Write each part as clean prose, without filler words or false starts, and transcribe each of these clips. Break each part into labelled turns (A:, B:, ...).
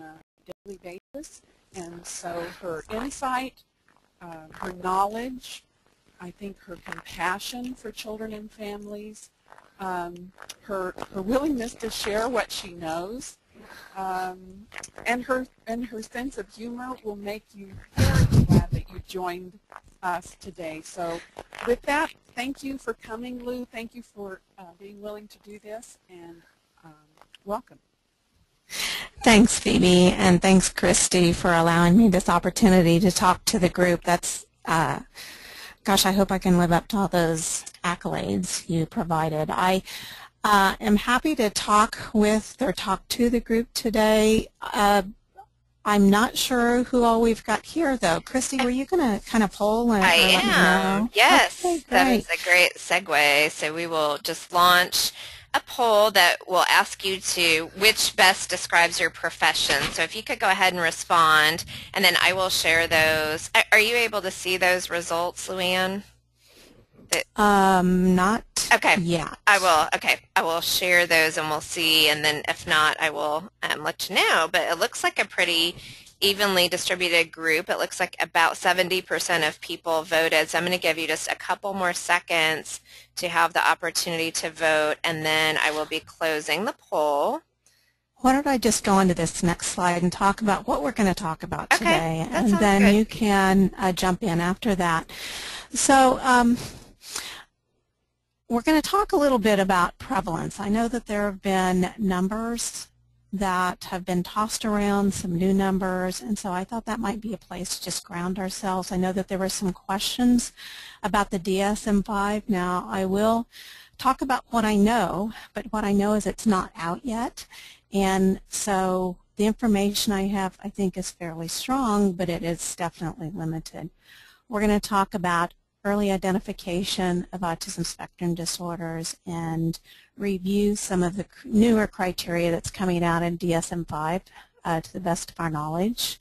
A: a daily basis. And so her insight, her knowledge, I think her compassion for children and families, her willingness to share what she knows, and her sense of humor will make you very glad that you joined us today. So with that, thank you for coming, Lou. Thank you for being willing to do this, and welcome.
B: Thanks, Phoebe, and thanks, Christy, for allowing me this opportunity to talk to the group. That's, gosh, I hope I can live up to all those accolades you provided. I am happy to talk to the group today. I'm not sure who all we've got here, though. Christy, were you going to kind of poll?
C: I am. Yes,
B: okay,
C: that is a great segue. So we will just launch a poll that will ask you to which best describes your profession. So if you could go ahead and respond, and then I will share those. Are you able to see those results, Luann?
B: Not
C: okay.
B: yet.
C: I will. Okay, I will share those, and we'll see. And then if not, I will let you know. But it looks like a pretty evenly distributed group. It looks like about 70% of people voted. So I'm going to give you just a couple more seconds to have the opportunity to vote, and then I will be closing the poll.
B: Why don't I just go on to this next slide and talk about what we're going to talk about today,
C: that
B: and
C: sounds
B: then
C: good.
B: you can jump in after that. So we're going to talk a little bit about prevalence. I know that there have been numbers that have been tossed around, some new numbers, and so I thought that might be a place to just ground ourselves. I know that there were some questions about the DSM-5. Now, I will talk about what I know, but what I know is it's not out yet, and so the information I have, I think, is fairly strong, but it is definitely limited. We're going to talk about early identification of autism spectrum disorders and review some of the newer criteria that's coming out in DSM-5 to the best of our knowledge.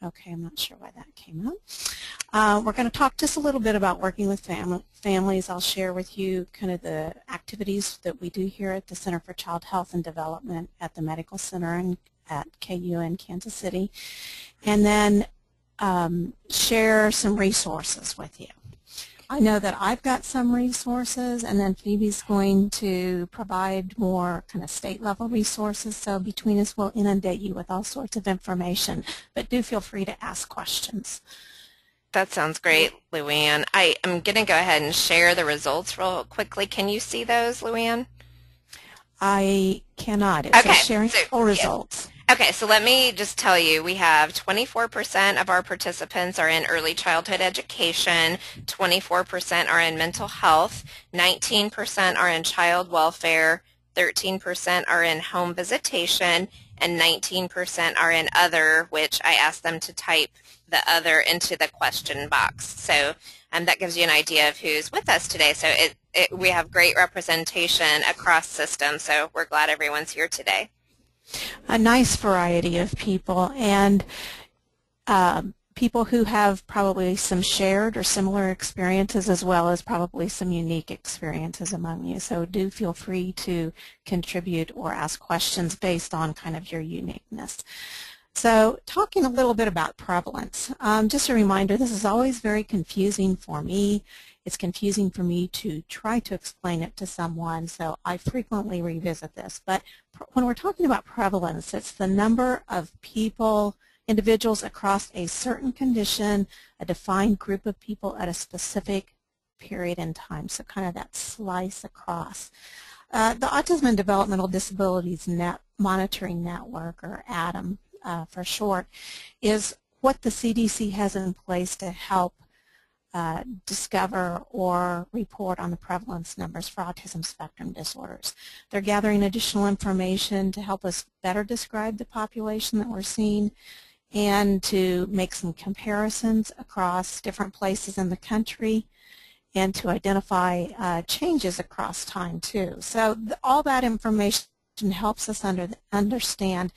B: Okay, I'm not sure why that came up. We're going to talk just a little bit about working with families. I'll share with you kind of the activities that we do here at the Center for Child Health and Development at the Medical Center at KU in Kansas City, and then share some resources with you. I know that I've got some resources, and then Phoebe's going to provide more kind of state-level resources, so between us we'll inundate you with all sorts of information, but do feel free to ask questions.
C: That sounds great, Luann. I am going to go ahead and share the results real quickly. Can you see those, Luann?
B: I cannot. It
C: Okay,
B: says sharing full results.
C: Okay, so let me just tell you, we have 24% of our participants are in early childhood education, 24% are in mental health, 19% are in child welfare, 13% are in home visitation, and 19% are in other, which I asked them to type the other into the question box. So that gives you an idea of who's with us today. So we have great representation across systems, so we're glad everyone's here today.
B: A nice variety of people, and people who have probably some shared or similar experiences, as well as probably some unique experiences among you. So do feel free to contribute or ask questions based on kind of your uniqueness. So talking a little bit about prevalence, just a reminder, this is always very confusing for me. It's confusing for me to try to explain it to someone, so I frequently revisit this. But when we're talking about prevalence, it's the number of people, individuals across a certain condition, a defined group of people at a specific period in time, so kind of that slice across. The Autism and Developmental Disabilities Monitoring Network, or ADAM for short, is what the CDC has in place to help discover or report on the prevalence numbers for autism spectrum disorders. They're gathering additional information to help us better describe the population that we're seeing and to make some comparisons across different places in the country and to identify changes across time too. So all that information helps us understand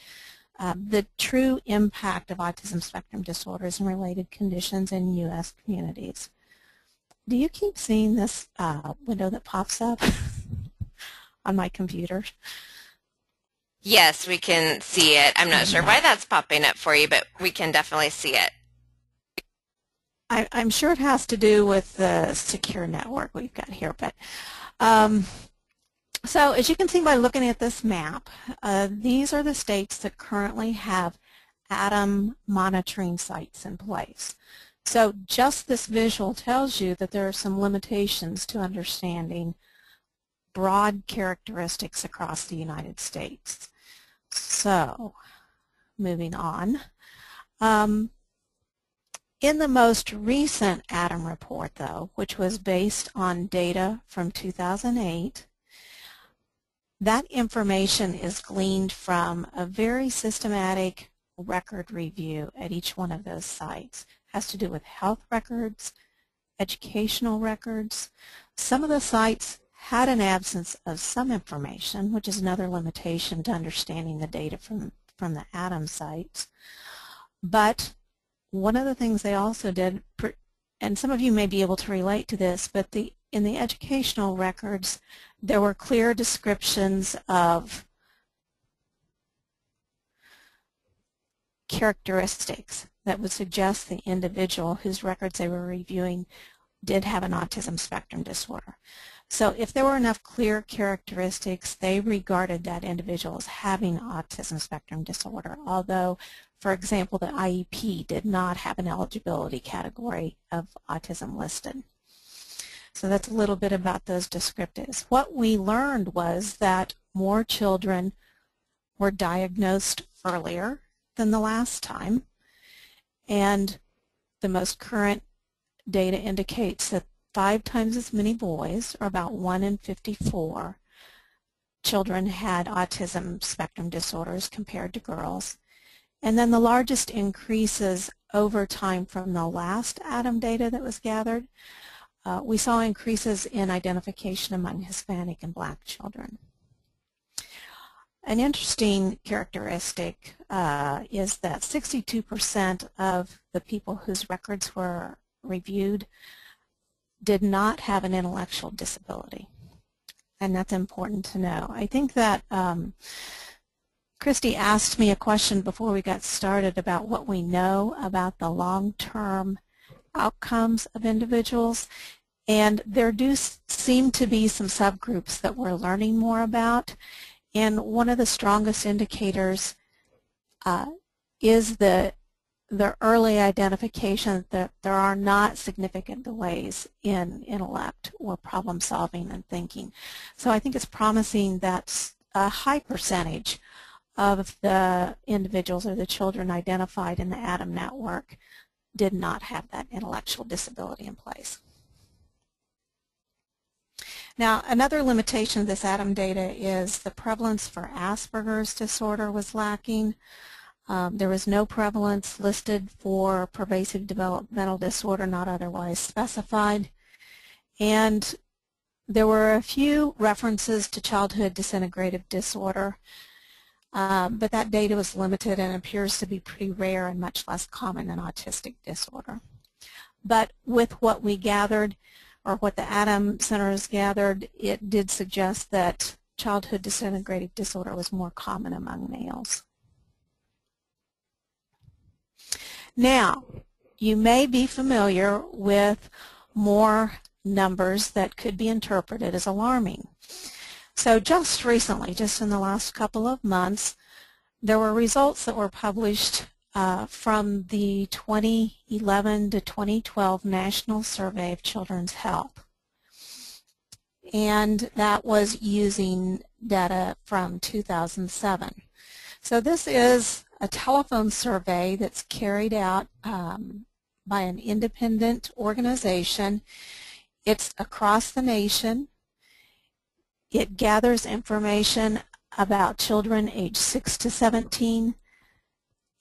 B: the true impact of autism spectrum disorders and related conditions in U.S. communities. Do you keep seeing this window that pops up on my computer?
C: Yes, we can see it. I'm not sure why that's popping up for you, but we can definitely see it.
B: I'm sure it has to do with the secure network we've got here. But so as you can see by looking at this map, these are the states that currently have ATOM monitoring sites in place. So just this visual tells you that there are some limitations to understanding broad characteristics across the United States. So moving on. In the most recent ATOM report, though, which was based on data from 2008, that information is gleaned from a very systematic record review at each one of those sites. It has to do with health records, educational records. Some of the sites had an absence of some information, which is another limitation to understanding the data from the ATOM sites. But one of the things they also did, and some of you may be able to relate to this, but in the educational records, there were clear descriptions of characteristics that would suggest the individual whose records they were reviewing did have an autism spectrum disorder. So if there were enough clear characteristics, they regarded that individual as having autism spectrum disorder, although, for example, the IEP did not have an eligibility category of autism listed. So that's a little bit about those descriptives. What we learned was that more children were diagnosed earlier than the last time, and the most current data indicates that 5 times as many boys, or about 1 in 54, children had autism spectrum disorders compared to girls. And then the largest increases over time from the last ATOM data that was gathered, we saw increases in identification among Hispanic and Black children. An interesting characteristic is that 62% of the people whose records were reviewed did not have an intellectual disability, and that's important to know. I think that Christy asked me a question before we got started about what we know about the long-term outcomes of individuals, and there do seem to be some subgroups that we're learning more about, and one of the strongest indicators is the early identification that there are not significant delays in intellect or problem solving and thinking. So I think it's promising that a high percentage of the individuals or the children identified in the ATOM network did not have that intellectual disability in place. Now, another limitation of this ATOM data is the prevalence for Asperger's disorder was lacking. There was no prevalence listed for pervasive developmental disorder not otherwise specified. And there were a few references to childhood disintegrative disorder, but that data was limited and appears to be pretty rare and much less common than autistic disorder. But with what we gathered, or what the ATOM centers gathered, it did suggest that childhood disintegrative disorder was more common among males. Now, you may be familiar with more numbers that could be interpreted as alarming. So just recently, just in the last couple of months, there were results that were published from the 2011 to 2012 National Survey of Children's Health. And that was using data from 2007. So this is a telephone survey that's carried out by an independent organization. It's across the nation. It gathers information about children aged 6 to 17,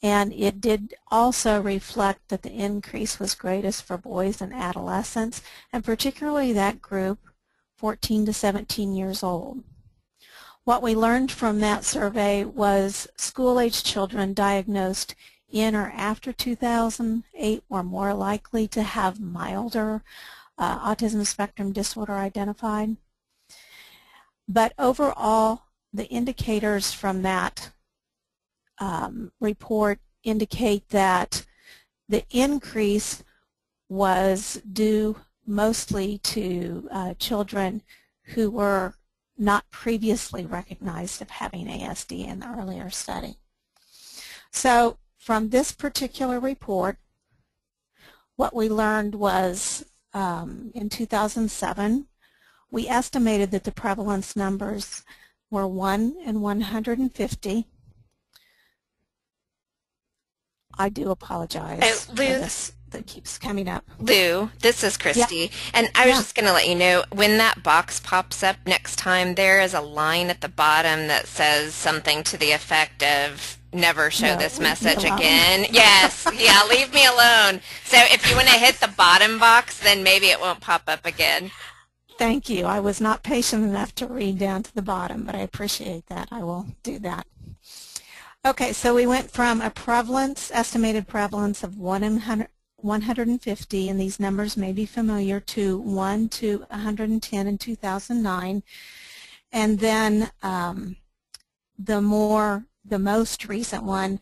B: and it did also reflect that the increase was greatest for boys and adolescents, and particularly that group 14 to 17 years old. What we learned from that survey was school-age children diagnosed in or after 2008 were more likely to have milder autism spectrum disorder identified. But overall, the indicators from that report indicate that the increase was due mostly to children who were not previously recognized of having ASD in the earlier study. So from this particular report, what we learned was in 2007, we estimated that the prevalence numbers were 1 in 150. I do apologize for this that keeps coming up.
C: Lou, this is Christy, and I was just going to let you know, when that box pops up next time, there is a line at the bottom that says something to the effect of never show this message again. Yes, yeah, leave me alone. So if you want to hit the bottom box, then maybe it won't pop up again.
B: Thank you. I was not patient enough to read down to the bottom, but I appreciate that. I will do that. Okay, so we went from a prevalence, estimated prevalence of 1 in 150, and these numbers may be familiar, to 1 to 110 in 2009. And then the most recent one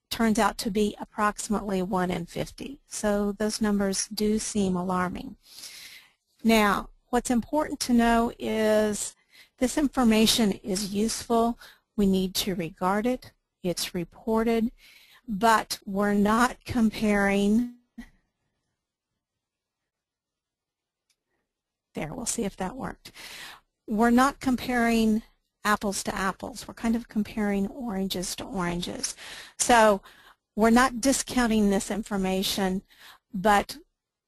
B: turns out to be approximately 1 in 50. So those numbers do seem alarming. Now, what's important to know is this information is useful. We need to regard it. It's reported, but we're not comparing. There, we'll see if that worked. We're not comparing apples to apples. We're kind of comparing oranges to oranges. So we're not discounting this information, but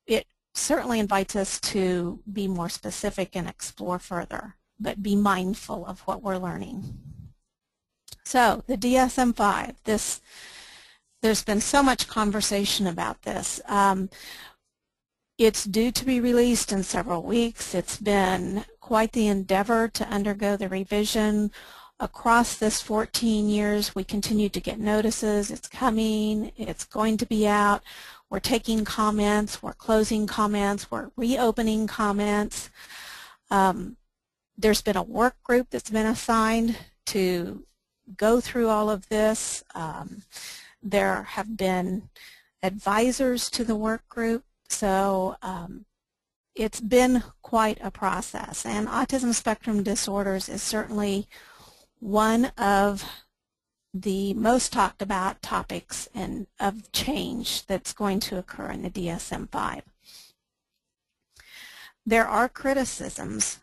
B: it certainly invites us to be more specific and explore further, but be mindful of what we're learning. So the DSM-5, there's been so much conversation about this. It's due to be released in several weeks. It's been quite the endeavor to undergo the revision. Across this 14 years, we continue to get notices. It's coming. It's going to be out. We're taking comments. We're closing comments. We're reopening comments. There's been a work group that's been assigned to go through all of this. There have been advisors to the work group, so it's been quite a process. And autism spectrum disorders is certainly one of the most talked about topics of change that's going to occur in the DSM-5. There are criticisms.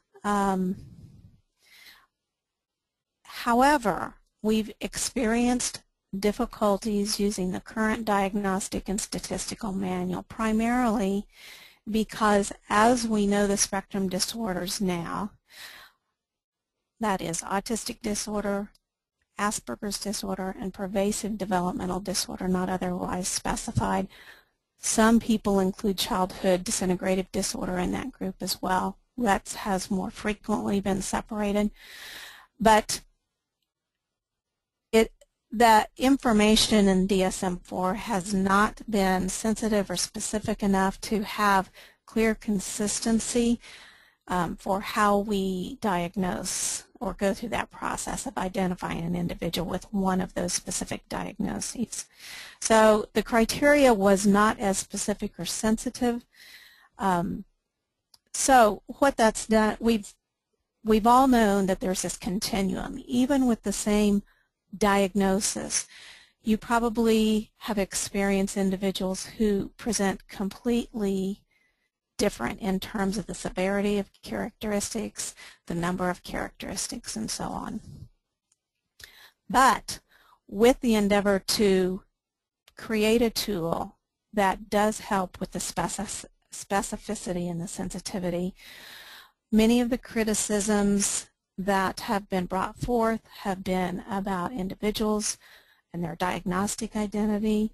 B: However, we've experienced difficulties using the current diagnostic and statistical manual, primarily because as we know the spectrum disorders now, that is autistic disorder, Asperger's disorder, and pervasive developmental disorder not otherwise specified. Some people include childhood disintegrative disorder in that group as well. That has more frequently been separated. But the information in DSM-4 has not been sensitive or specific enough to have clear consistency for how we diagnose or go through that process of identifying an individual with one of those specific diagnoses. So the criteria was not as specific or sensitive. So what that's done, we've all known that there's this continuum, even with the same diagnosis. You probably have experienced individuals who present completely different in terms of the severity of characteristics, the number of characteristics, and so on. But with the endeavor to create a tool that does help with the specificity and the sensitivity, many of the criticisms that have been brought forth have been about individuals and their diagnostic identity,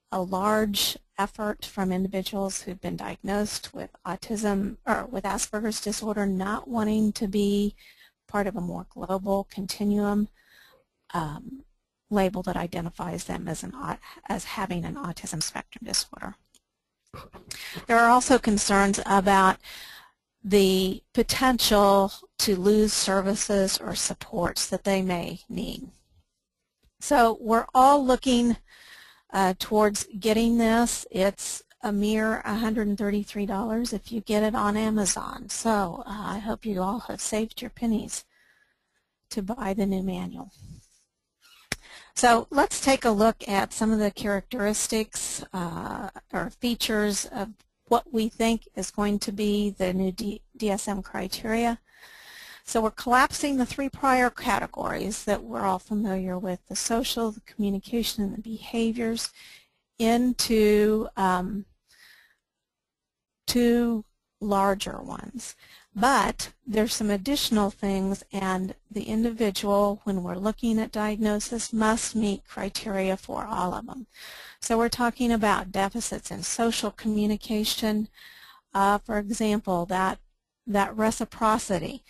B: a large effort from individuals who've been diagnosed with autism or with Asperger's disorder not wanting to be part of a more global continuum label that identifies them as having an autism spectrum disorder. There are also concerns about the potential to lose services or supports that they may need. So we're all looking towards getting this. It's a mere $133 if you get it on Amazon. So I hope you all have saved your pennies to buy the new manual. So let's take a look at some of the characteristics or features of what we think is going to be the new DSM criteria. So we're collapsing the three prior categories that we're all familiar with, the social, the communication, and the behaviors, into two larger ones. But there's some additional things, and the individual, when we're looking at diagnosis, must meet criteria for all of them. So we're talking about deficits in social communication, for example, that reciprocity.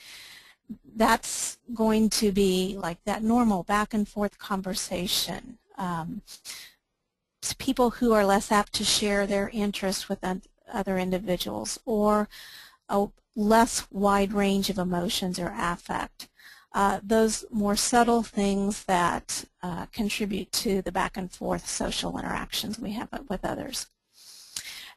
B: That's going to be like that normal back and forth conversation. People who are less apt to share their interests with other individuals, or a less wide range of emotions or affect. Those more subtle things that contribute to the back and forth social interactions we have with others.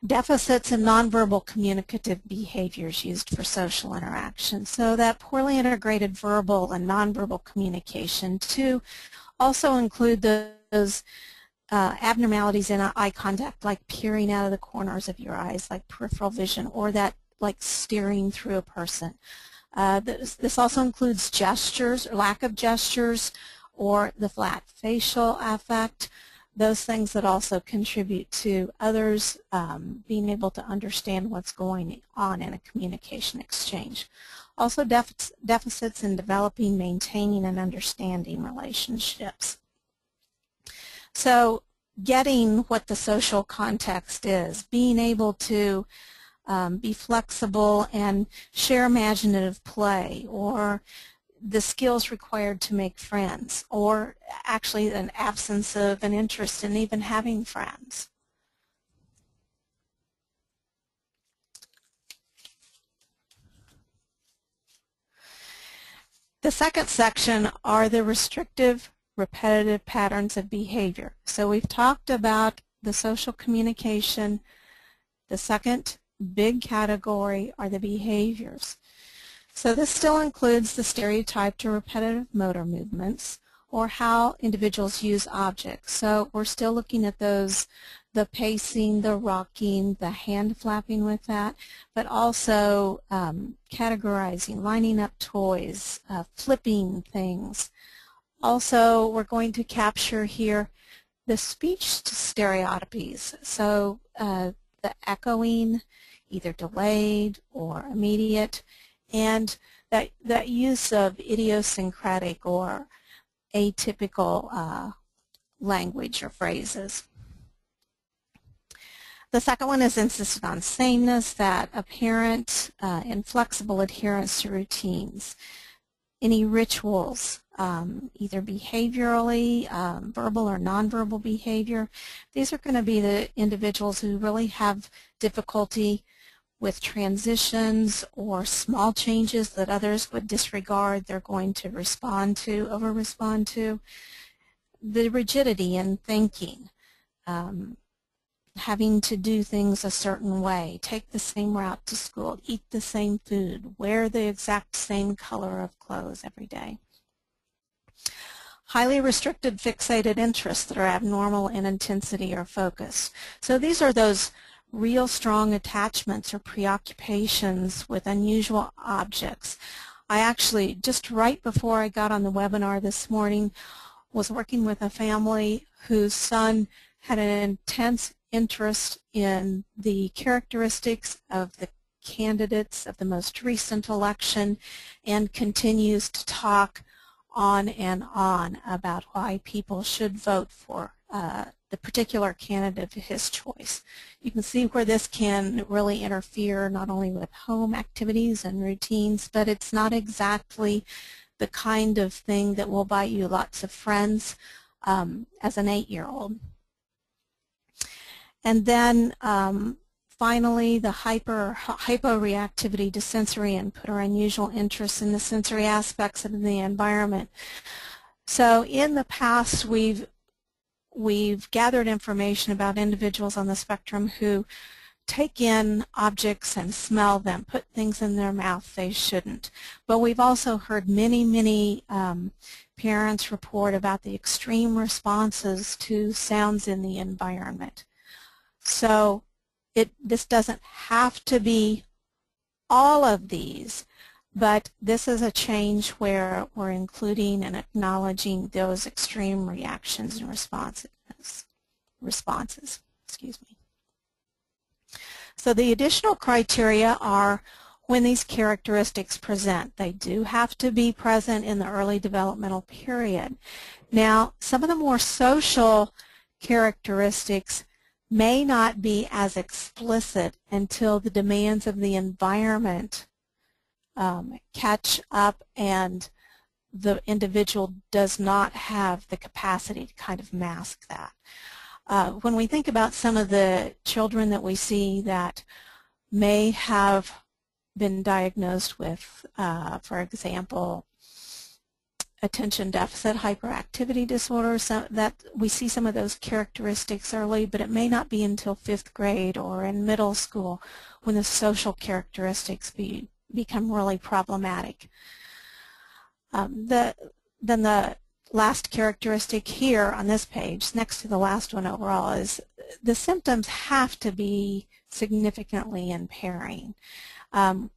B: Deficits in nonverbal communicative behaviors used for social interaction. So that poorly integrated verbal and nonverbal communication to also include those abnormalities in eye contact, like peering out of the corners of your eyes, like peripheral vision, or that like staring through a person. This also includes gestures, or lack of gestures, or the flat facial affect, those things that also contribute to others being able to understand what's going on in a communication exchange. Also deficits in developing, maintaining, and understanding relationships. So getting what the social context is, being able to be flexible and share imaginative play, or the skills required to make friends, or actually an absence of an interest in even having friends. The second section are the restrictive, repetitive patterns of behavior. So we've talked about the social communication. The second big category are the behaviors. So this still includes the stereotyped or repetitive motor movements, or how individuals use objects. So we're still looking at those, the pacing, the rocking, the hand flapping with that, but also categorizing, lining up toys, flipping things. Also, we're going to capture here the speech stereotypies. So the echoing, either delayed or immediate, and that use of idiosyncratic or atypical language or phrases. The second one is insisted on sameness, that apparent inflexible adherence to routines. Any rituals, either behaviorally, verbal or nonverbal behavior. These are going to be the individuals who really have difficulty with transitions or small changes that others would disregard. They're going to respond to, over-respond to. The rigidity in thinking, having to do things a certain way, take the same route to school, eat the same food, wear the exact same color of clothes every day. Highly restricted fixated interests that are abnormal in intensity or focus. So these are those real strong attachments or preoccupations with unusual objects. I actually, just right before I got on the webinar this morning, was working with a family whose son had an intense interest in the characteristics of the candidates of the most recent election, and continues to talk on and on about why people should vote for the particular candidate of his choice. You can see where this can really interfere not only with home activities and routines, but it's not exactly the kind of thing that will buy you lots of friends as an 8-year-old. And then finally, the hyporeactivity to sensory input or unusual interest in the sensory aspects of the environment. So in the past, we've gathered information about individuals on the spectrum who take in objects and smell them, put things in their mouth they shouldn't. But we've also heard many parents report about the extreme responses to sounds in the environment. So this doesn't have to be all of these, but this is a change where we're including and acknowledging those extreme reactions and responses. Excuse me. So the additional criteria are when these characteristics present. They do have to be present in the early developmental period. Now, some of the more social characteristics may not be as explicit until the demands of the environment catch up and the individual does not have the capacity to kind of mask that. When we think about some of the children that we see that may have been diagnosed with, for example, attention deficit hyperactivity disorder, so that we see some of those characteristics early, but it may not be until 5th grade or in middle school when the social characteristics become really problematic. Then the last characteristic here on this page, next to the last one overall, is the symptoms have to be significantly impairing.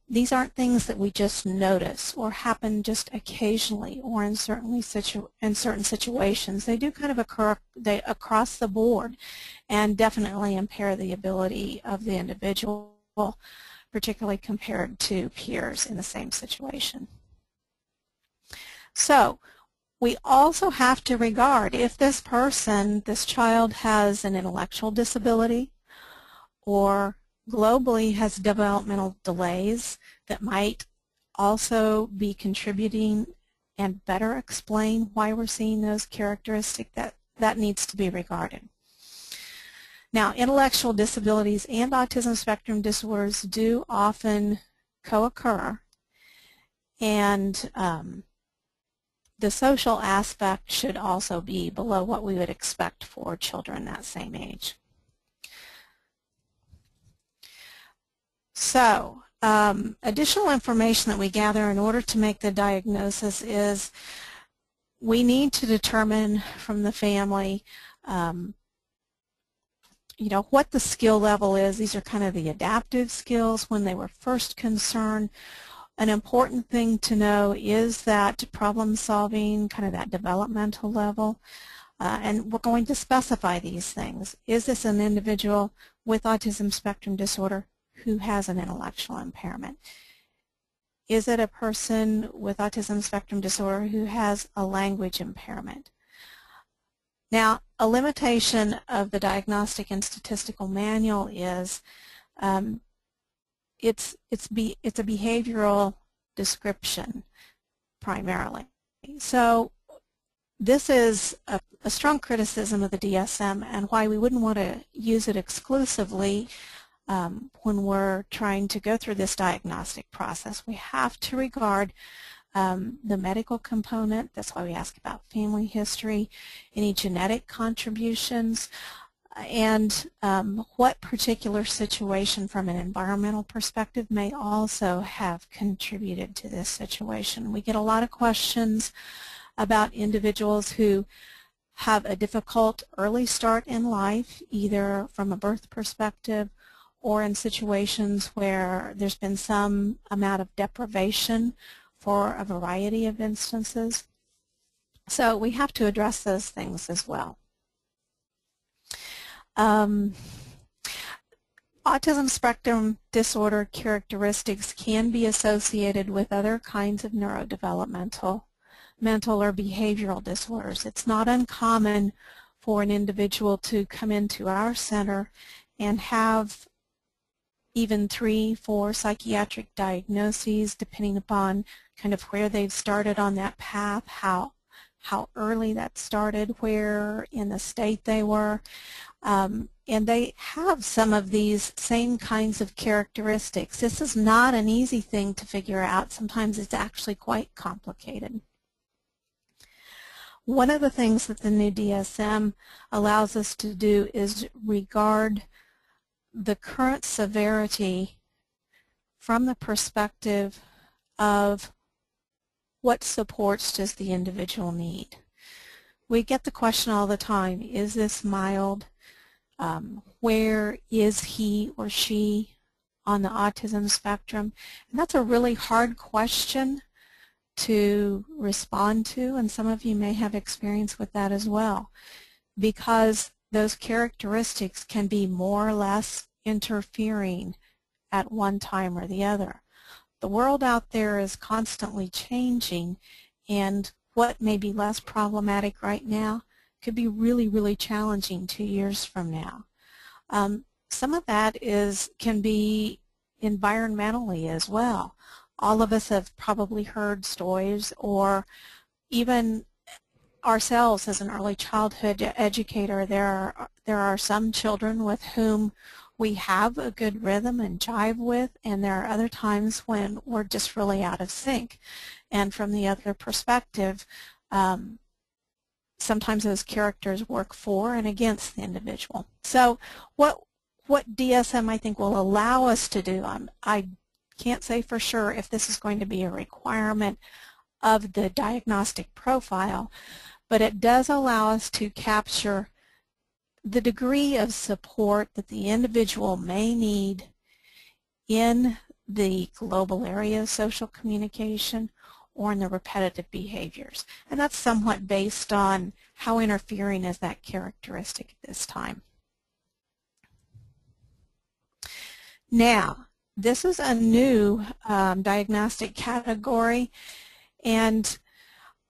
B: These aren't things that we just notice or happen just occasionally or in certain situations. They do kind of occur across the board and definitely impair the ability of the individual, particularly compared to peers in the same situation. So we also have to regard if this child has an intellectual disability or globally has developmental delays that might also be contributing and better explain why we're seeing those characteristics, that needs to be regarded. Now, intellectual disabilities and autism spectrum disorders do often co-occur, and the social aspect should also be below what we would expect for children that same age. So, additional information that we gather in order to make the diagnosis is we need to determine from the family what the skill level is. These are kind of the adaptive skills when they were first concerned. An important thing to know is that problem solving, kind of that developmental level, and we're going to specify these things. Is this an individual with autism spectrum disorder who has an intellectual impairment? Is it a person with autism spectrum disorder who has a language impairment? Now, a limitation of the Diagnostic and Statistical Manual is it's a behavioral description primarily. So this is a strong criticism of the DSM and why we wouldn't want to use it exclusively when we're trying to go through this diagnostic process. We have to regard the medical component. That's why we ask about family history, any genetic contributions, and what particular situation from an environmental perspective may also have contributed to this situation. We get a lot of questions about individuals who have a difficult early start in life, either from a birth perspective or in situations where there's been some amount of deprivation for a variety of instances. So we have to address those things as well. Autism spectrum disorder characteristics can be associated with other kinds of neurodevelopmental, mental, or behavioral disorders. It's not uncommon for an individual to come into our center and have even 3, 4 psychiatric diagnoses, depending upon kind of where they've started on that path, how early that started, where in the state they were. and they have some of these same kinds of characteristics. This is not an easy thing to figure out. Sometimes it's actually quite complicated. One of the things that the new DSM allows us to do is regard the current severity from the perspective of what supports does the individual need. We get the question all the time, is this mild? Where is he or she on the autism spectrum? And that's a really hard question to respond to, and some of you may have experience with that as well, because those characteristics can be more or less interfering at one time or the other. The world out there is constantly changing, and what may be less problematic right now could be really, really challenging 2 years from now. Some of that can be environmentally as well. All of us have probably heard stories, or even ourselves as an early childhood educator, there are some children with whom we have a good rhythm and jive with, and there are other times when we're just really out of sync. And from the other perspective, sometimes those characters work for and against the individual. So what DSM I think will allow us to do, I can't say for sure if this is going to be a requirement of the diagnostic profile, but it does allow us to capture the degree of support that the individual may need in the global area of social communication or in the repetitive behaviors. And that's somewhat based on how interfering is that characteristic at this time. Now, this is a new diagnostic category, and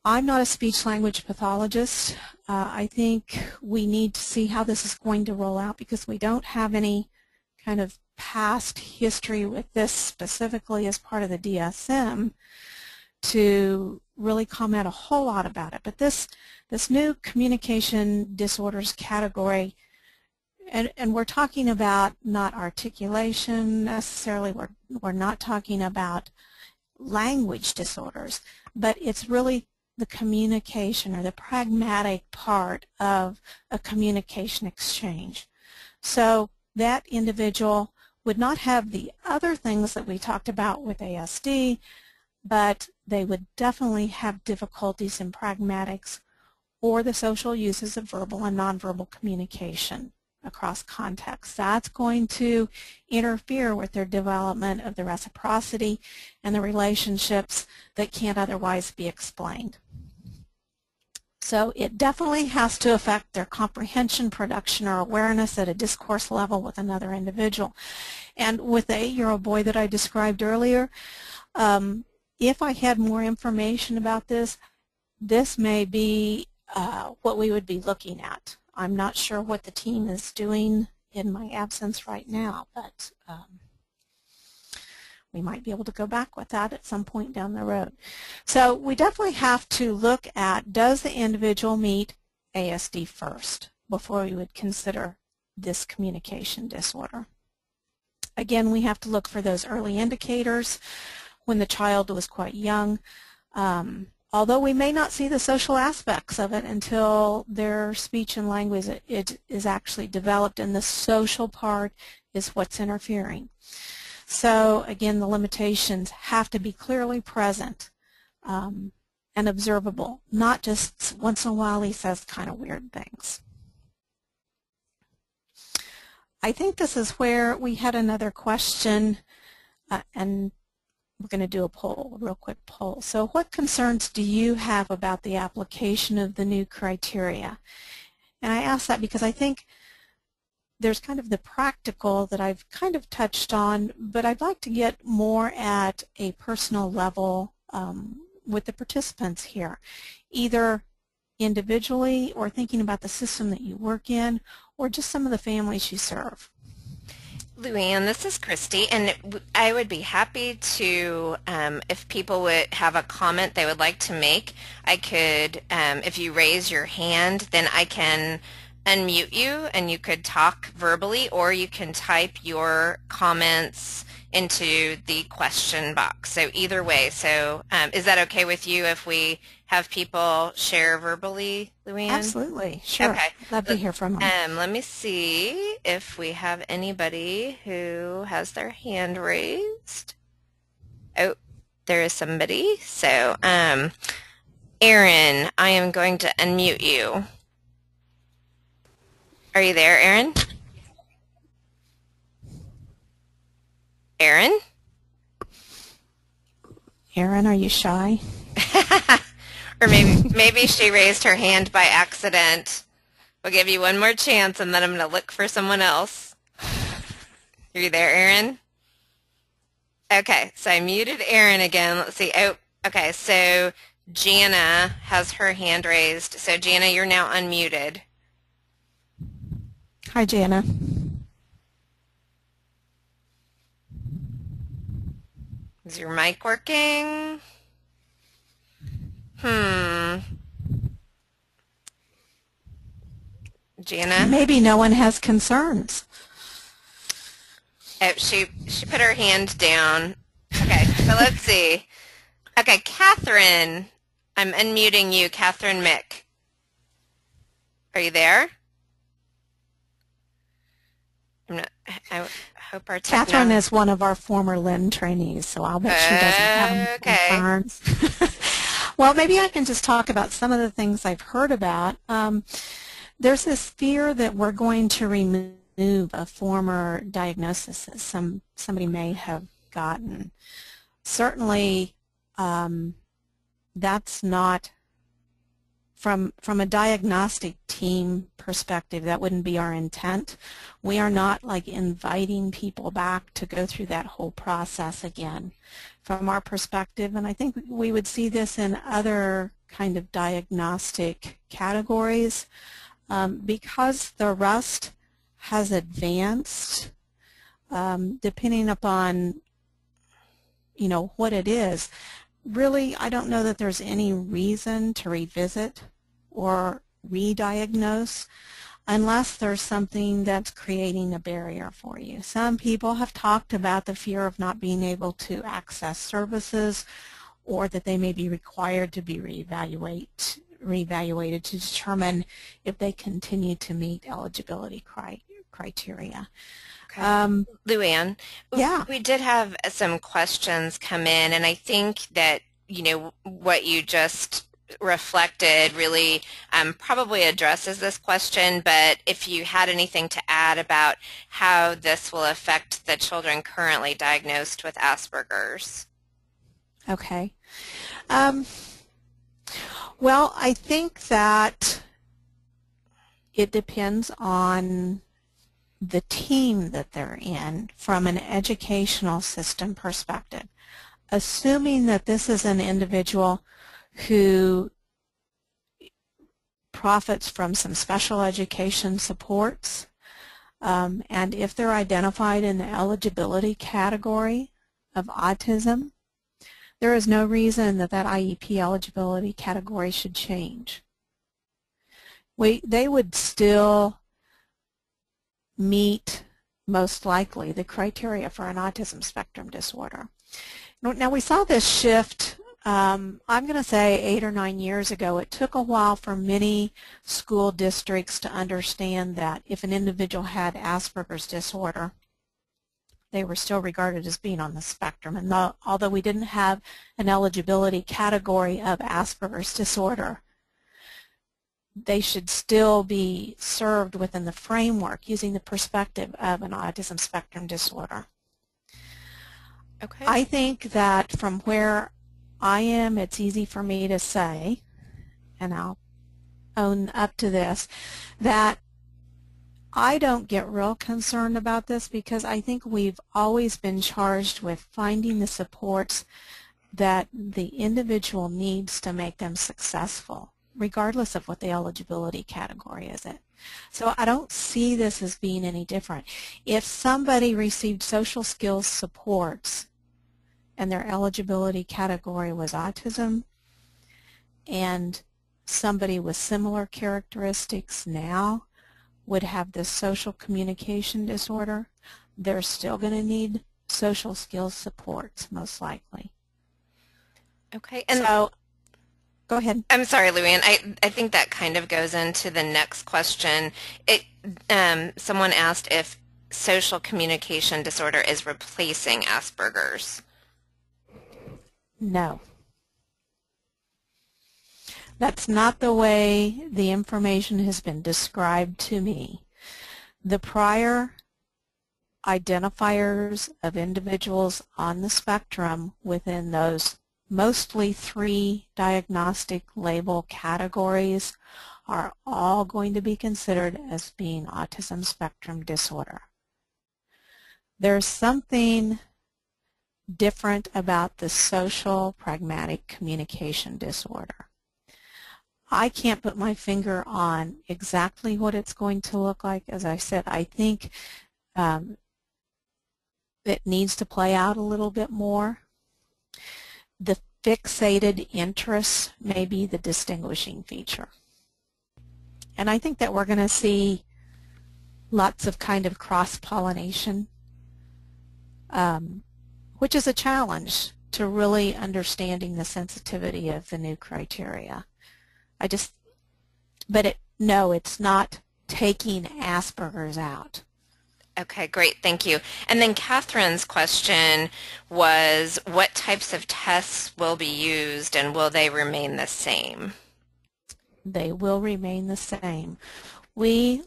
B: I'm not a speech-language pathologist. I think we need to see how this is going to roll out because we don't have any kind of past history with this specifically as part of the DSM to really comment a whole lot about it. But this new communication disorders category, and we're talking about not articulation necessarily, we're not talking about language disorders, but it's really the communication or the pragmatic part of a communication exchange. So that individual would not have the other things that we talked about with ASD, but they would definitely have difficulties in pragmatics or the social uses of verbal and nonverbal communication across contexts. That's going to interfere with their development of the reciprocity and the relationships that can't otherwise be explained. So it definitely has to affect their comprehension, production, or awareness at a discourse level with another individual. And with the 8-year-old boy that I described earlier, if I had more information about this, this may be what we would be looking at. I'm not sure what the team is doing in my absence right now, but we might be able to go back with that at some point down the road. So we definitely have to look at, does the individual meet ASD first before we would consider this communication disorder? Again, we have to look for those early indicators when the child was quite young. Although we may not see the social aspects of it until their speech and language it is actually developed, and the social part is what's interfering. So again, the limitations have to be clearly present and observable, not just once in a while he says kind of weird things. I think this is where we had another question, and we're going to do a real quick poll. So what concerns do you have about the application of the new criteria? And I ask that because I think there's kind of the practical that I've kind of touched on, but I'd like to get more at a personal level with the participants here, either individually or thinking about the system that you work in or just some of the families you serve.
C: Luann, this is Christy, and I would be happy to, if people would have a comment they would like to make, I could, if you raise your hand, then I can unmute you and you could talk verbally, or you can type your comments into the question box. So either way. So is that okay with you if we have people share verbally, Luann?
B: Absolutely. Sure.
C: Okay.
B: Love to hear from them.
C: Let me see if we have anybody who has their hand raised. Oh, there is somebody. So, Aaron, I am going to unmute you. Are you there, Aaron? Aaron?
B: Aaron, are you shy?
C: Or maybe she raised her hand by accident. We'll give you one more chance, and then I'm going to look for someone else. Are you there, Aaron? Okay, so I muted Aaron again. Let's see. Oh, okay, so Jana has her hand raised. So Jana, you're now unmuted.
B: Hi, Jana.
C: Is your mic working? Jana?
B: Maybe no one has concerns.
C: Oh, she put her hand down. Okay, so let's see. Okay, Catherine. I'm unmuting you, Catherine Mick. Are you there? I hope our
B: Catherine is one of our former Lynn trainees, so I'll bet she doesn't have concerns. Well, maybe I can just talk about some of the things I've heard about. There's this fear that we're going to remove a former diagnosis that somebody may have gotten. Certainly, that's not, from a diagnostic team perspective, that wouldn't be our intent. We are not like inviting people back to go through that whole process again from our perspective, and I think we would see this in other kind of diagnostic categories. Because the rust has advanced, depending upon what it is, really I don't know that there's any reason to revisit or re-diagnose unless there's something that's creating a barrier for you. Some people have talked about the fear of not being able to access services, or that they may be required to be reevaluated to determine if they continue to meet eligibility criteria.
C: Okay. Luann,
B: yeah,
C: we did have some questions come in, and I think that what you just reflected really probably addresses this question, but if you had anything to add about how this will affect the children currently diagnosed with Asperger's.
B: Okay. Well, I think that it depends on the team that they're in from an educational system perspective. Assuming that this is an individual who profits from some special education supports, and if they're identified in the eligibility category of autism, there is no reason that IEP eligibility category should change. They would still meet, most likely, the criteria for an autism spectrum disorder. Now, we saw this shift, I'm going to say 8 or 9 years ago. It took a while for many school districts to understand that if an individual had Asperger's disorder, they were still regarded as being on the spectrum. And although we didn't have an eligibility category of Asperger's disorder, they should still be served within the framework using the perspective of an autism spectrum disorder.
C: Okay.
B: I think that from where I am, it's easy for me to say, and I'll own up to this, that I don't get real concerned about this because I think we've always been charged with finding the supports that the individual needs to make them successful, regardless of what the eligibility category is in. So I don't see this as being any different. If somebody received social skills supports and their eligibility category was autism, and somebody with similar characteristics now would have this social communication disorder, they're still going to need social skills supports, most likely.
C: Okay, and
B: so go ahead.
C: I'm sorry, Luann. I think that kind of goes into the next question. Someone asked if social communication disorder is replacing Asperger's.
B: No. That's not the way the information has been described to me. The prior identifiers of individuals on the spectrum within those mostly 3 diagnostic label categories are all going to be considered as being autism spectrum disorder. There's something different about the social pragmatic communication disorder. I can't put my finger on exactly what it's going to look like. As I said, I think it needs to play out a little bit more. The fixated interests may be the distinguishing feature. And I think that we're going to see lots of kind of cross-pollination, which is a challenge to really understanding the sensitivity of the new criteria. No, it's not taking Asperger's out.
C: Okay, great. Thank you. And then Catherine's question was, what types of tests will be used and will they remain the same?
B: They will remain the same. We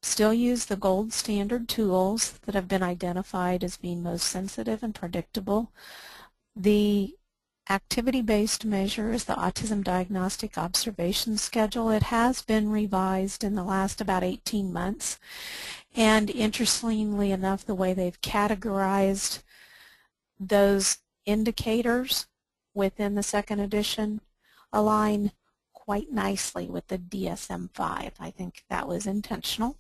B: still use the gold standard tools that have been identified as being most sensitive and predictable. The activity-based measure is the Autism Diagnostic Observation Schedule. It has been revised in the last about 18 months. And interestingly enough, the way they've categorized those indicators within the second edition align quite nicely with the DSM-5. I think that was intentional.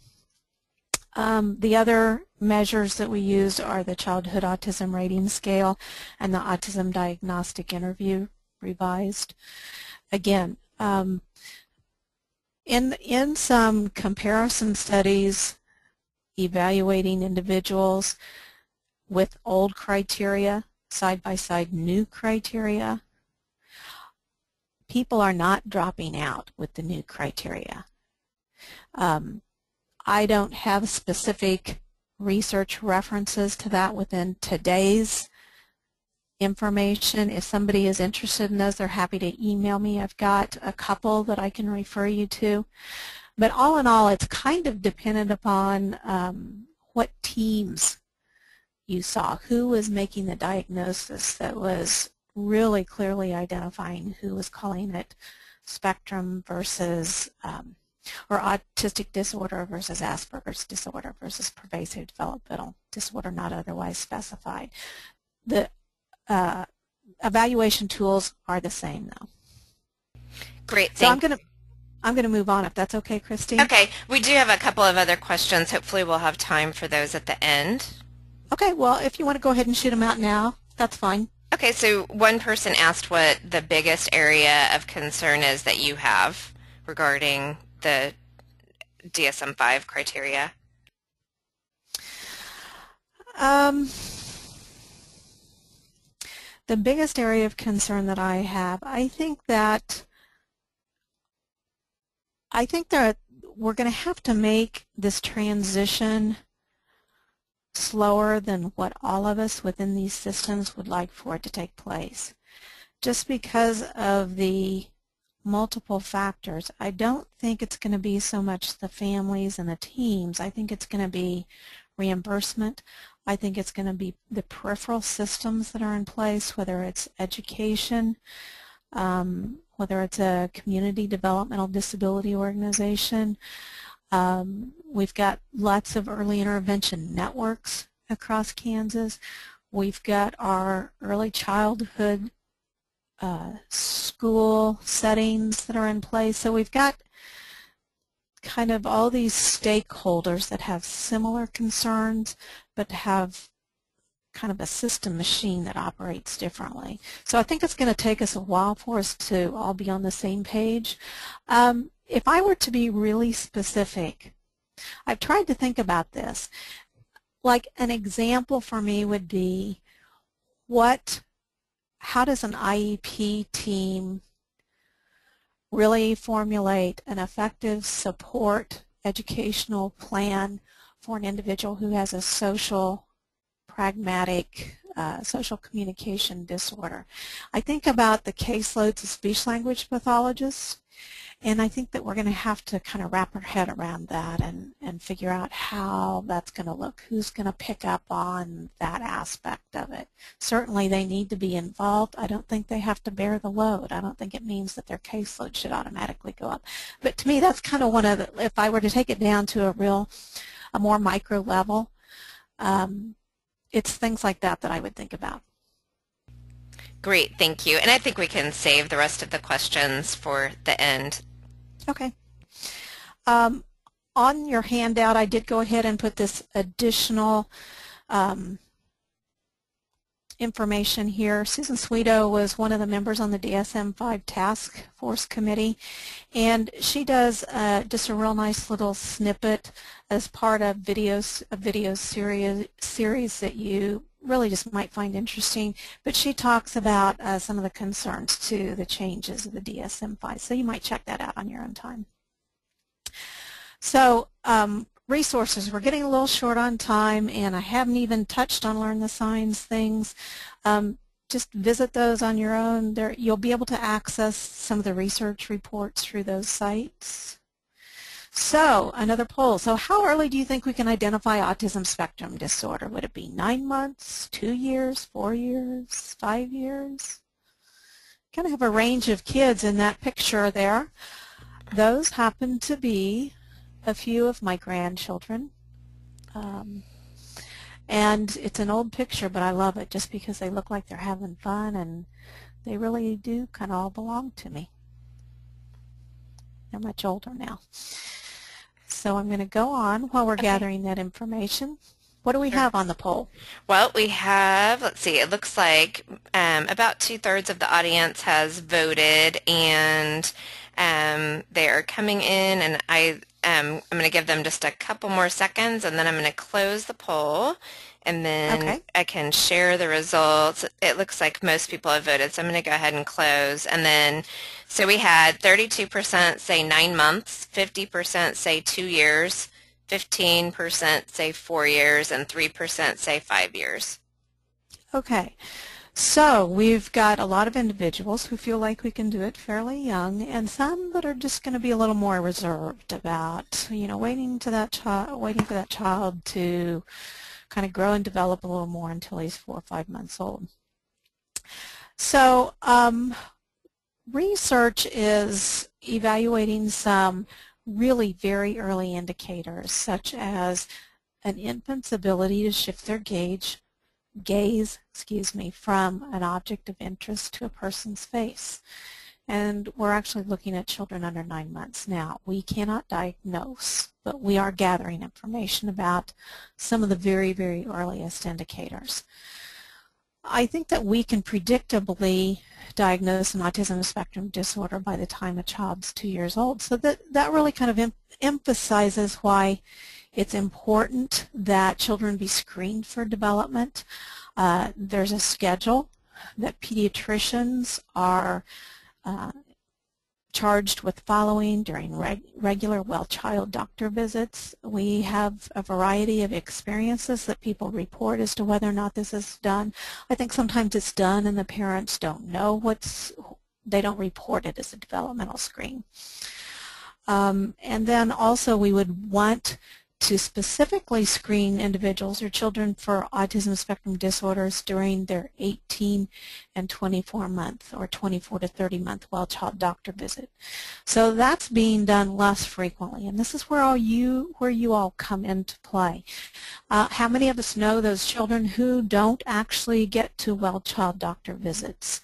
B: The other measures that we used are the Childhood Autism Rating Scale and the Autism Diagnostic Interview revised. Again, in some comparison studies evaluating individuals with old criteria, side-by-side new criteria, people are not dropping out with the new criteria. I don't have specific research references to that within today's information. If somebody is interested in those, they're happy to email me. I've got a couple that I can refer you to. But all in all, it's kind of dependent upon what teams you saw, who was making the diagnosis that was really clearly identifying who was calling it spectrum versus or autistic disorder versus Asperger's disorder versus pervasive developmental disorder not otherwise specified. The evaluation tools are the same though.
C: Great,
B: so I'm going to move on if that's okay, Christy.
C: Okay, we do have a couple of other questions. Hopefully we'll have time for those at the end.
B: Okay, well if you want to go ahead and shoot them out now, that's fine.
C: Okay, so one person asked what the biggest area of concern is that you have regarding the DSM-5 criteria.
B: The biggest area of concern that I have, I think that we're going to have to make this transition slower than what all of us within these systems would like for it to take place. Just because of the multiple factors, I don't think it's going to be so much the families and the teams. I think it's going to be reimbursement. I think it's going to be the peripheral systems that are in place, whether it's education, whether it's a community developmental disability organization. We've got lots of early intervention networks across Kansas. We've got our early childhood school settings that are in place. So we've got kind of all these stakeholders that have similar concerns but have kind of a system machine that operates differently. So I think it's going to take us a while for us to all be on the same page. If I were to be really specific, I've tried to think about this. Like an example for me would be how does an IEP team really formulate an effective support educational plan for an individual who has a social, pragmatic, social communication disorder. I think about the caseloads of speech-language pathologists, and I think that we're going to have to kind of wrap our head around that and figure out how that's going to look, who's going to pick up on that aspect of it. Certainly they need to be involved. I don't think they have to bear the load. I don't think it means that their caseload should automatically go up. But to me, that's kind of one of the, if I were to take it down to a more micro level, it's things like that that I would think about.
C: Great, thank you. And I think we can save the rest of the questions for the end.
B: Okay. On your handout, I did go ahead and put this additional information here. Susan Sweeto was one of the members on the DSM-5 Task Force Committee, and she does just a real nice little snippet as part of a video series that you really just might find interesting, but she talks about some of the concerns to the changes of the DSM-5, so you might check that out on your own time. So resources, we're getting a little short on time, and I haven't even touched on Learn the Signs things. Just visit those on your own. You'll be able to access some of the research reports through those sites. So, another poll. So how early do you think we can identify autism spectrum disorder? Would it be 9 months, 2 years, 4 years, 5 years? Kind of have a range of kids in that picture there. Those happen to be a few of my grandchildren. And it's an old picture, but I love it just because they look like they're having fun, and they really do kind of all belong to me. They're much older now. So I'm going to go on while we're gathering that information. What do we have on the poll?
C: Well, we have, let's see, it looks like about 2/3 of the audience has voted, and they are coming in, and I'm going to give them just a couple more seconds, and then I'm going to close the poll, and then I can share the results. It looks like most people have voted, so I'm going to go ahead and close. And then, so we had 32% say 9 months, 50% say 2 years, 15% say 4 years, and 3% say 5 years.
B: Okay. So we've got a lot of individuals who feel like we can do it fairly young, and some that are just going to be a little more reserved about, waiting for that child to kind of grow and develop a little more until he's 4 or 5 months old. So research is evaluating some really very early indicators, such as an infant's ability to shift their gaze, from an object of interest to a person's face. And we're actually looking at children under 9 months now. We cannot diagnose, but we are gathering information about some of the very, very earliest indicators. I think that we can predictably diagnose an autism spectrum disorder by the time a child's 2 years old. So that really kind of emphasizes why it's important that children be screened for development. There's a schedule that pediatricians are charged with following during regular well-child doctor visits. We have a variety of experiences that people report as to whether or not this is done. I think sometimes it's done and the parents don't know they don't report it as a developmental screen. And then also we would want to specifically screen individuals or children for autism spectrum disorders during their 18 and 24-month or 24 to 30-month well-child doctor visit. So that's being done less frequently, and this is where you all come into play. How many of us know those children who don't actually get to well-child doctor visits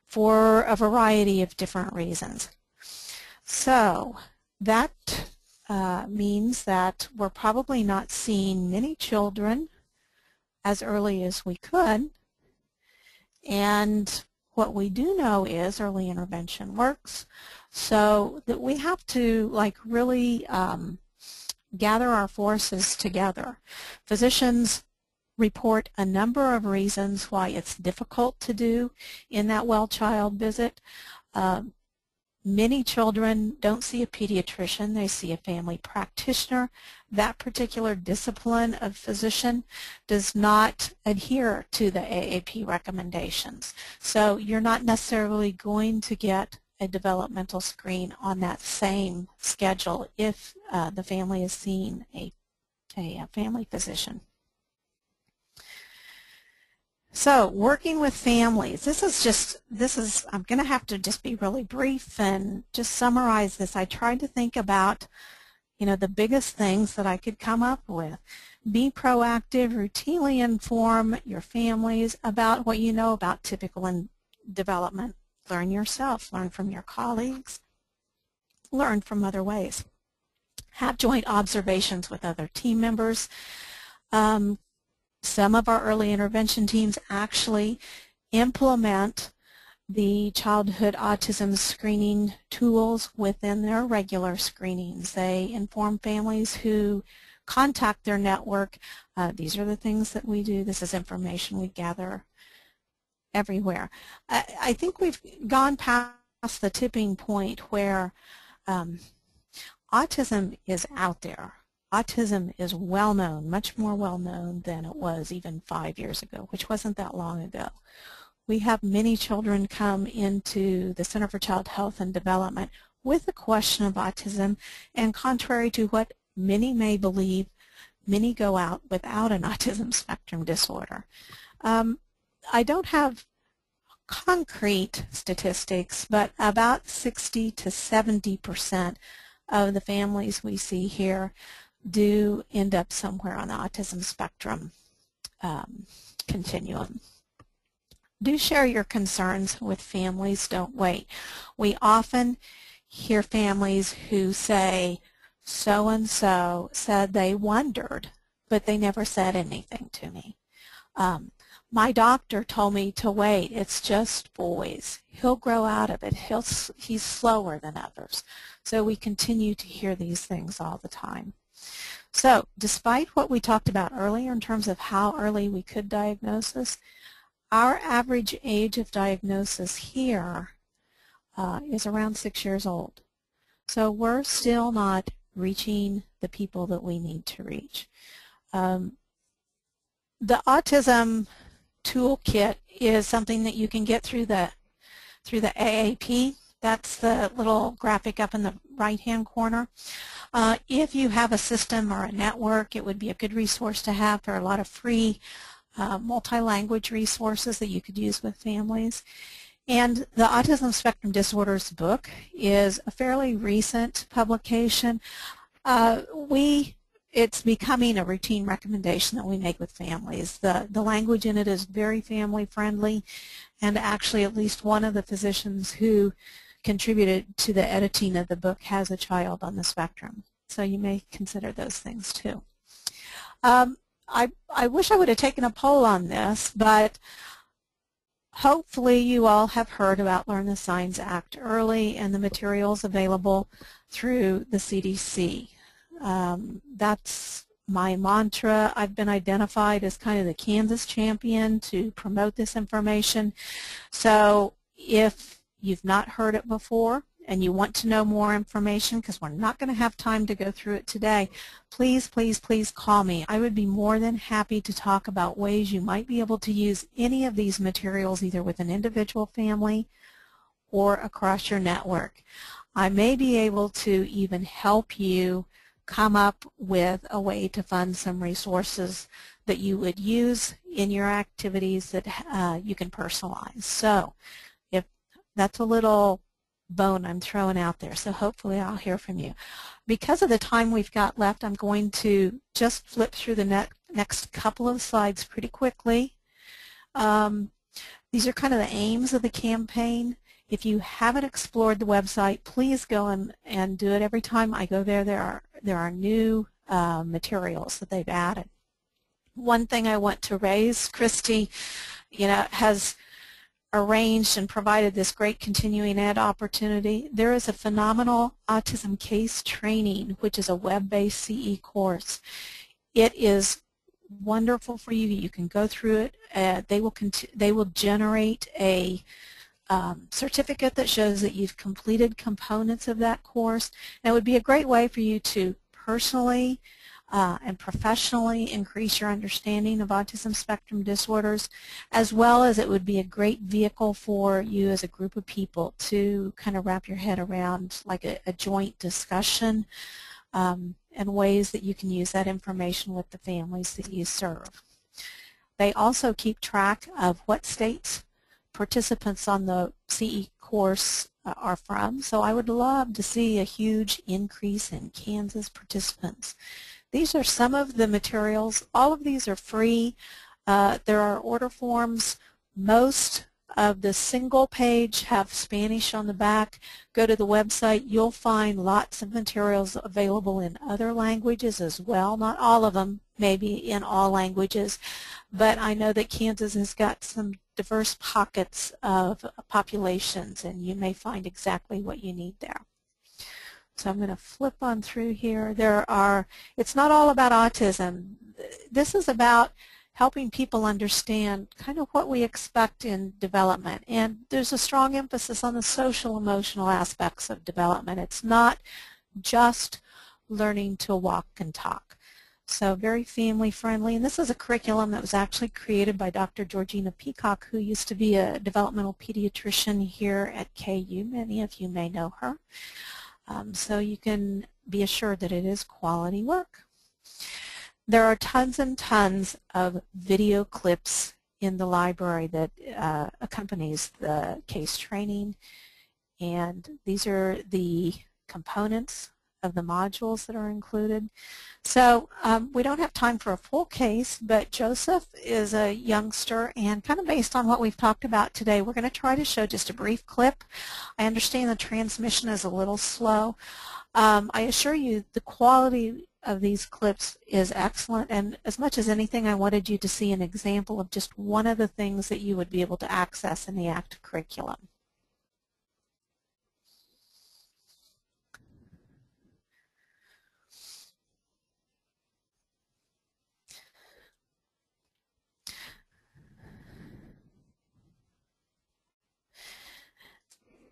B: for a variety of different reasons? So that means that we're probably not seeing many children as early as we could, and what we do know is early intervention works. So that we have to like really gather our forces together. Physicians report a number of reasons why it's difficult to do in that well child visit. Many children don't see a pediatrician, they see a family practitioner. That particular discipline of physician does not adhere to the AAP recommendations. So you're not necessarily going to get a developmental screen on that same schedule if the family is seeing a family physician. So working with families, I'm going to have to just be really brief and just summarize this. I tried to think about, the biggest things that I could come up with. Be proactive, routinely inform your families about what you know about typical development. Learn yourself, learn from your colleagues, learn from other ways. Have joint observations with other team members. Some of our early intervention teams actually implement the childhood autism screening tools within their regular screenings. They inform families who contact their network. These are the things that we do. This is information we gather everywhere. I think we've gone past the tipping point where autism is out there. Autism is well known, much more well known than it was even 5 years ago, which wasn't that long ago. We have many children come into the Center for Child Health and Development with a question of autism, and contrary to what many may believe, many go out without an autism spectrum disorder. I don't have concrete statistics, but about 60 to 70% of the families we see here do end up somewhere on the autism spectrum continuum. Do share your concerns with families. Don't wait. We often hear families who say, so-and-so said they wondered, but they never said anything to me. My doctor told me to wait. It's just boys. He'll grow out of it. He's slower than others. So we continue to hear these things all the time. So despite what we talked about earlier in terms of how early we could diagnose this, our average age of diagnosis here is around 6 years old. So we're still not reaching the people that we need to reach. The autism toolkit is something that you can get through the AAP. That's the little graphic up in the right-hand corner. If you have a system or a network, it would be a good resource to have. There are a lot of free multi-language resources that you could use with families. And the Autism Spectrum Disorders book is a fairly recent publication. It's becoming a routine recommendation that we make with families. The language in it is very family friendly, and actually at least one of the physicians who contributed to the editing of the book has a child on the spectrum. So you may consider those things too. I wish I would have taken a poll on this, but hopefully you all have heard about Learn the Signs Act early and the materials available through the CDC. That's my mantra. I've been identified as kind of the Kansas champion to promote this information. So if you've not heard it before and you want to know more information, because we're not going to have time to go through it today, please, please, please call me. I would be more than happy to talk about ways you might be able to use any of these materials either with an individual family or across your network. I may be able to even help you come up with a way to fund some resources that you would use in your activities that you can personalize. So if that's a little bone I'm throwing out there, so hopefully I'll hear from you. Because of the time we've got left, I'm going to just flip through the next couple of slides pretty quickly. These are kind of the aims of the campaign. If you haven't explored the website, please go and do it. Every time I go there, there are new materials that they've added. One thing I want to raise, Christy, has arranged and provided this great continuing ed opportunity, there is a phenomenal autism case training, which is a web-based CE course. It is wonderful for you. You can go through it. They will generate a certificate that shows that you've completed components of that course. And it would be a great way for you to personally and professionally increase your understanding of autism spectrum disorders, as well as it would be a great vehicle for you as a group of people to kind of wrap your head around, like a joint discussion and ways that you can use that information with the families that you serve. They also keep track of what states participants on the CE course are from, so I would love to see a huge increase in Kansas participants. These are some of the materials. All of these are free. There are order forms. Most of the single page have Spanish on the back. Go to the website. You'll find lots of materials available in other languages as well. Not all of them, maybe in all languages, but I know that Kansas has got some diverse pockets of populations, and you may find exactly what you need there. So I'm going to flip on through here. It's not all about autism. This is about helping people understand kind of what we expect in development. And there's a strong emphasis on the social emotional aspects of development. It's not just learning to walk and talk. So very family friendly. And this is a curriculum that was actually created by Dr. Georgina Peacock, who used to be a developmental pediatrician here at KU. Many of you may know her. So you can be assured that it is quality work. There are tons and tons of video clips in the library that accompanies the case training, and these are the components of the modules that are included. So we don't have time for a full case, but Joseph is a youngster, and kind of based on what we've talked about today, we're going to try to show just a brief clip. I understand the transmission is a little slow. I assure you the quality of these clips is excellent, and as much as anything I wanted you to see an example of just one of the things that you would be able to access in the ACT curriculum.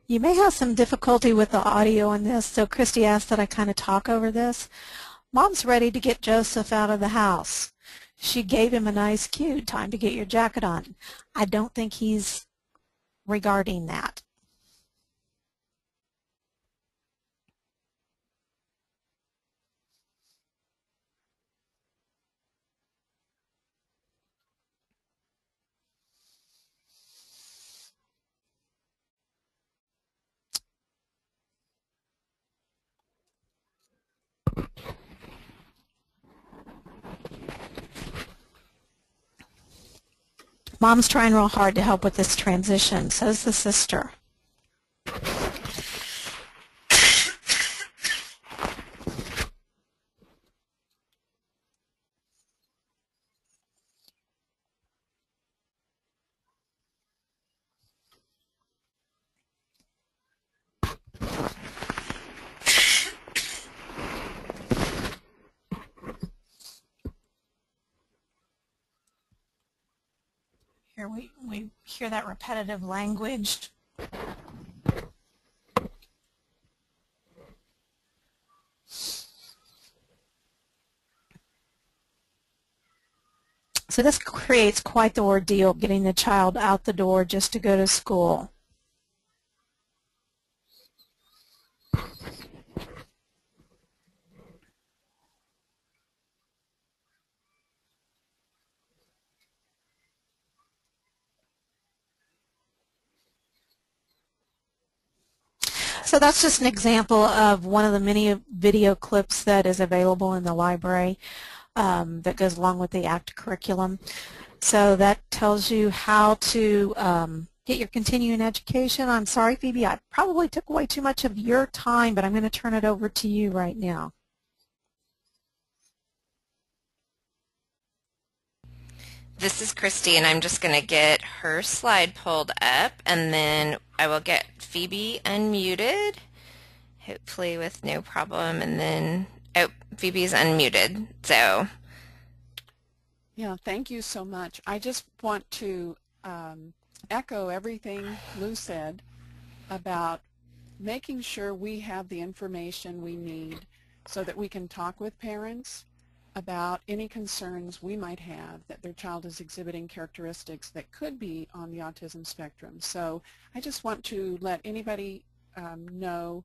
B: You may have some difficulty with the audio on this, so Christy asked that I kind of talk over this. Mom's ready to get Joseph out of the house. She gave him a nice cue, time to get your jacket on. I don't think he's regarding that. Mom's trying real hard to help with this transition. So's the sister. Here we hear that repetitive language. So this creates quite the ordeal, getting the child out the door just to go to school. So that's just an example of one of the many video clips that is available in the library that goes along with the ACT curriculum. So that tells you how to get your continuing education. I'm sorry, Phoebe, I probably took away too much of your time, but I'm going to turn it over to you right now.
C: This is Christy, and I'm just going to get her slide pulled up, and then I will get Phoebe unmuted, hopefully with no problem, and then, oh, Phoebe's unmuted, so.
A: Yeah, thank you so much. I just want to echo everything Lou said about making sure we have the information we need so that we can talk with parents about any concerns we might have that their child is exhibiting characteristics that could be on the autism spectrum. So I just want to let anybody know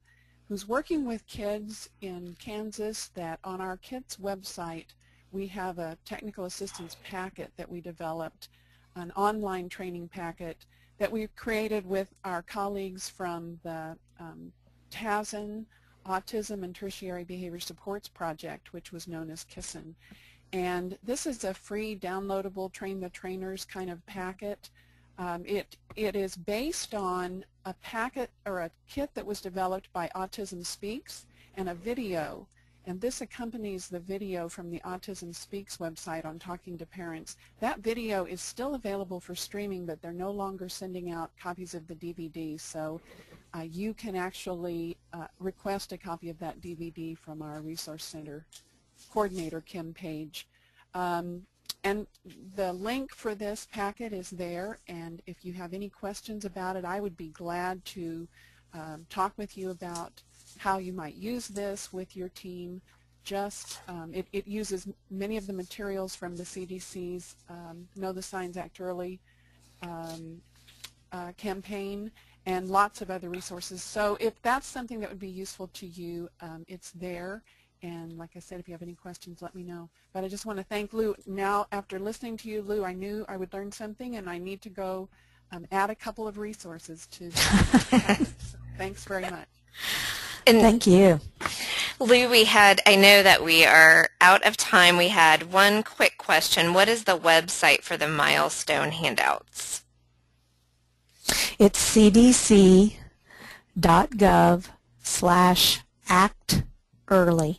A: who's working with kids in Kansas that on our KIDS website we have a technical assistance packet that we developed, an online training packet that we've created with our colleagues from the TASN, Autism and Tertiary Behavior Supports Project, which was known as KISSN. And this is a free downloadable train the trainers kind of packet. It is based on a packet or a kit that was developed by Autism Speaks and a video. And this accompanies the video from the Autism Speaks website on talking to parents. That video is still available for streaming, but they're no longer sending out copies of the DVD. So you can actually request a copy of that DVD from our Resource Center coordinator, Kim Page. And the link for this packet is there, and if you have any questions about it, I would be glad to talk with you about how you might use this with your team. Just it uses many of the materials from the CDC's Know the Signs Act Early campaign and lots of other resources. So if that's something that would be useful to you, it's there. And like I said, if you have any questions, let me know. But I just want to thank Lou. Now, after listening to you, Lou, I knew I would learn something, and I need to go add a couple of resources to so thanks very much.
B: And thank you.
C: Lou, I know that we are out of time. We had one quick question. What is the website for the milestone handouts?
B: It's cdc.gov/actearly.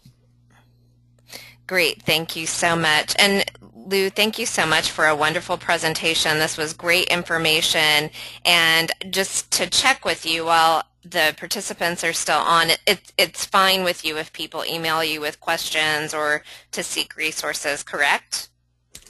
C: Great, thank you so much. And Lou, thank you so much for a wonderful presentation. This was great information. And just to check with you, while the participants are still on, it's fine with you if people email you with questions or to seek resources, correct?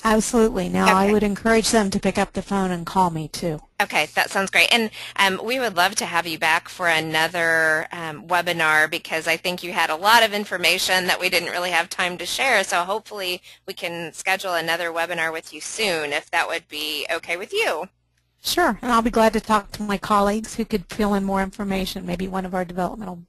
B: Absolutely. Now,
C: okay.
B: I would encourage them to pick up the phone and call me, too.
C: Okay, that sounds great. And we would love to have you back for another webinar, because I think you had a lot of information that we didn't really have time to share. So hopefully we can schedule another webinar with you soon, if that would be okay with you.
B: Sure, and I'll be glad to talk to my colleagues who could fill in more information, maybe one of our developmental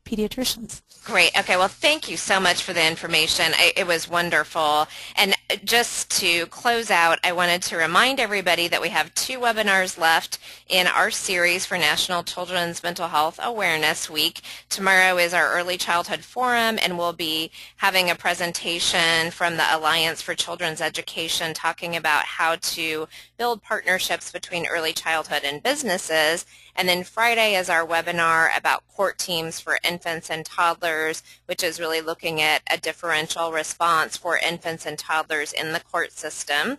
B: pediatricians.
C: Great. Okay, well, thank you so much for the information. It was wonderful. And just to close out, I wanted to remind everybody that we have 2 webinars left in our series for National Children's Mental Health Awareness Week. Tomorrow is our Early Childhood Forum, and we'll be having a presentation from the Alliance for Children's Education talking about how to build partnerships between early childhood and businesses. And then Friday is our webinar about court teams for infants and toddlers, which is really looking at a differential response for infants and toddlers in the court system.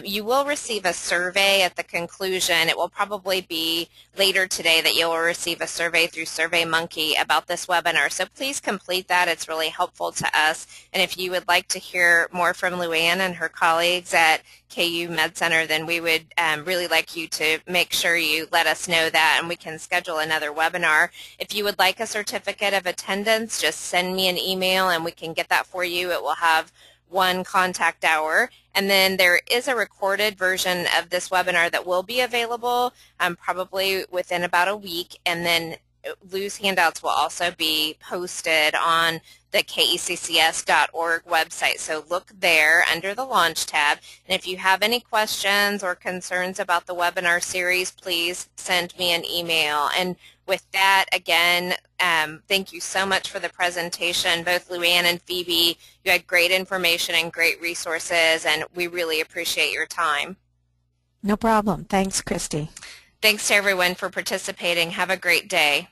C: You will receive a survey at the conclusion. It will probably be later today that you'll receive a survey through SurveyMonkey about this webinar. So please complete that. It's really helpful to us. And if you would like to hear more from Luann and her colleagues at KU Med Center, then we would really like you to make sure you let us know that, and we can schedule another webinar. If you would like a certificate of attendance, just send me an email and we can get that for you. It will have 1 contact hour. And then there is a recorded version of this webinar that will be available probably within about a week. And then Lou's handouts will also be posted on the keccs.org website. So look there under the Launch tab. And if you have any questions or concerns about the webinar series, please send me an email. And with that, again, thank you so much for the presentation. Both Luann and Phoebe, you had great information and great resources, and we really appreciate your time.
B: No problem. Thanks, Christy.
C: Thanks to everyone for participating. Have a great day.